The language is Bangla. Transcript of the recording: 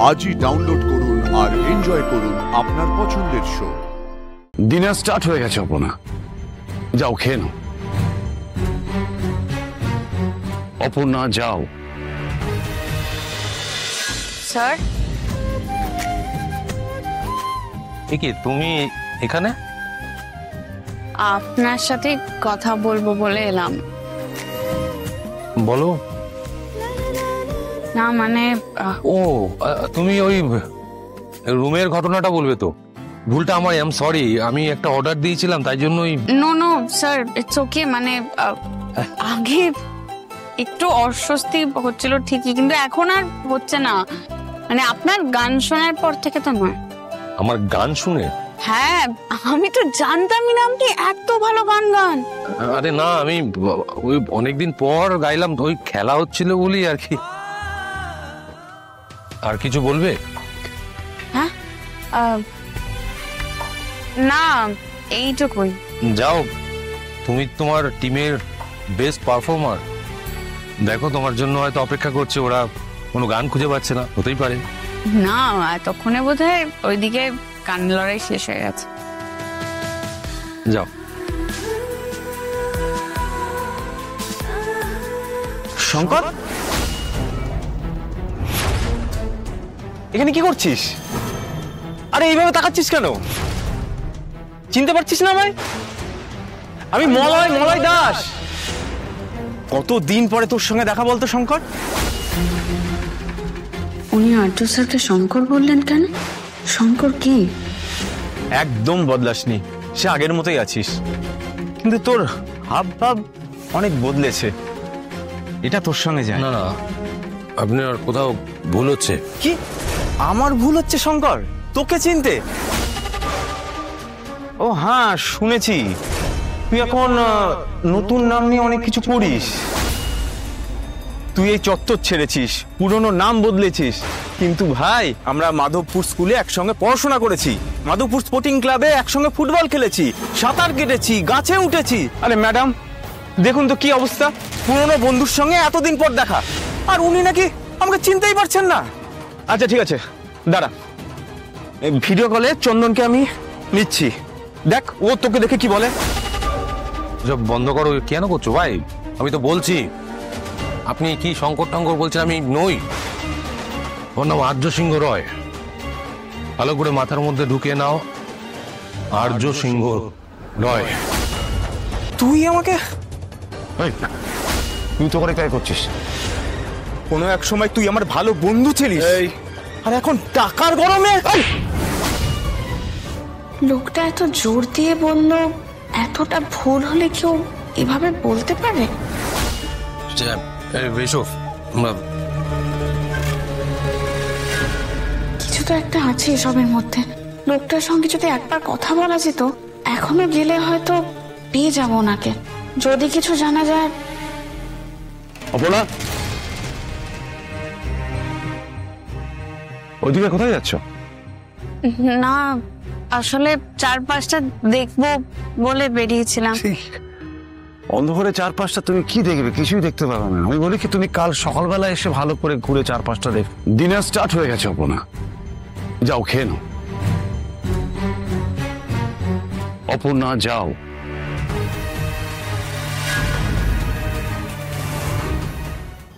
আজই ডাউনলোড করুন আর এনজয় করুন আপনার পছন্দের শো। ডিনার স্টার্ট হয়ে গেছে অপর্ণা, যাও খেয়ে নাও। অপর্ণা যাও। স্যার, কি তুমি এখানে? আপনার সাথে কথা বলবো বলে এলাম। বলো। না মানে ও তুমি ওই রুমের ঘটনাটা বলবে তো? ভুলটা আমার, আই এম সরি। আমি একটা অর্ডার দিয়েছিলাম, তাই জন্যই। No no sir, it's okay. মানে আগে একটু অস্বস্তি হচ্ছিল ঠিকই, কিন্তু এখন আর হচ্ছে না। মানে আপনার গান শোনার পর থেকে তো নয়। আমার গান শুনে? হ্যাঁ, আমি তো জানতামই না আপনি এত ভালো গান গান। আরে না, আমি ওই অনেকদিন পর গাইলাম, ওই খেলা হচ্ছিল বলি আর কি। আর কিছু বলবে? হ্যাঁ, না এইটুকুই। যাও, তুমি তোমার টিমের বেস্ট পারফর্মার। দেখো, তোমার জন্য হয়তো অপেক্ষা করছে ওরা, কোনো গান খুঁজে পাচ্ছে না, হতেই পারে। না, এতক্ষণে বোধহয় ওইদিকে গান লড়াই শেষ হয়ে গেছে। যাও। শঙ্কর, এখানে কি করছিস? আরে এইভাবে তাকাচ্ছিস কেন? চিনতে পারছিস না আমায়? আমি মলয় দাস। কতদিন পরে তোর সঙ্গে দেখা বলতো শঙ্কর। উনি আর্য স্যারকে শঙ্কর বললেন কেন? শঙ্কর কি? একদম বদলাসনি, সে আগের মতোই আছিস, কিন্তু তোর হাব ভাব অনেক বদলেছে। এটা তোর সঙ্গে যায় না না, আপনার কোথাও ভুল হচ্ছে। কি? আমার ভুল হচ্ছে শঙ্কর তোকে চিনতে? ও হ্যাঁ, শুনেছি তুই এখন নতুন নাম নিয়ে অনেক কিছু করিস। তুই এই চত্বর ছেড়েছিস, পুরনো নাম বদলেছিস। কিন্তু ভাই, আমরা মাধবপুর স্কুলে একসঙ্গে পড়াশোনা করেছি, মাধবপুর স্পোর্টিং ক্লাবে একসঙ্গে ফুটবল খেলেছি, সাঁতার কেটেছি, গাছে উঠেছি। আরে ম্যাডাম, দেখুন তো কি অবস্থা, পুরনো বন্ধুর সঙ্গে এতদিন পর দেখা, আর উনি নাকি আমাকে চিনতেই পারছেন না। আচ্ছা ঠিক আছে, দাঁড়া, ভিডিও কলে চন্দনকে আমি নিচ্ছি, দেখ ও তোকে দেখে কি বলে। সব বন্ধ করো, কেন করছো ভাই? আমি তো বলছি, আপনি কি শঙ্কর টঙ্কর বলছেন? আমি নই। ওর নাম আর্য সিংহ রয়। ভালো করে মাথার মধ্যে ঢুকে নাও, আর্য সিংহ রয়। তুই আমাকে? তুই তো করে তাই করছিস। কোনো এক সময় তুই আমার ভালো বন্ধু ছিলিস, আর এখন টাকার গরমে। লোকটা এত জোর দিয়ে বলল, এতটা ভুল হলে কেউ এভাবে বলতে পারে? কিছু তো একটা আছে এসবের মধ্যে। লোকটার সঙ্গে যদি একবার কথা বলা যেত, এখনো গেলে হয়তো পেয়ে যাবো ওনাকে, যদি কিছু জানা যায়। অপর্ণা, ওইদিকে কোথায় যাচ্ছ? না, আসলে চারপাশটা দেখবো বলে বেরিয়েছিলাম। অন্ধকারে চারপাশটা তুমি কি দেখবে? কিছুই দেখতে পাবে না। আমি বলি কি, তুমি কাল সকালবেলা এসে ভালো করে ঘুরে চারপাশটা দেখ। ডিনার স্টার্ট হয়ে গেছে অপর্ণা, যাও খেয়ে নাও। অপর্ণা যাও।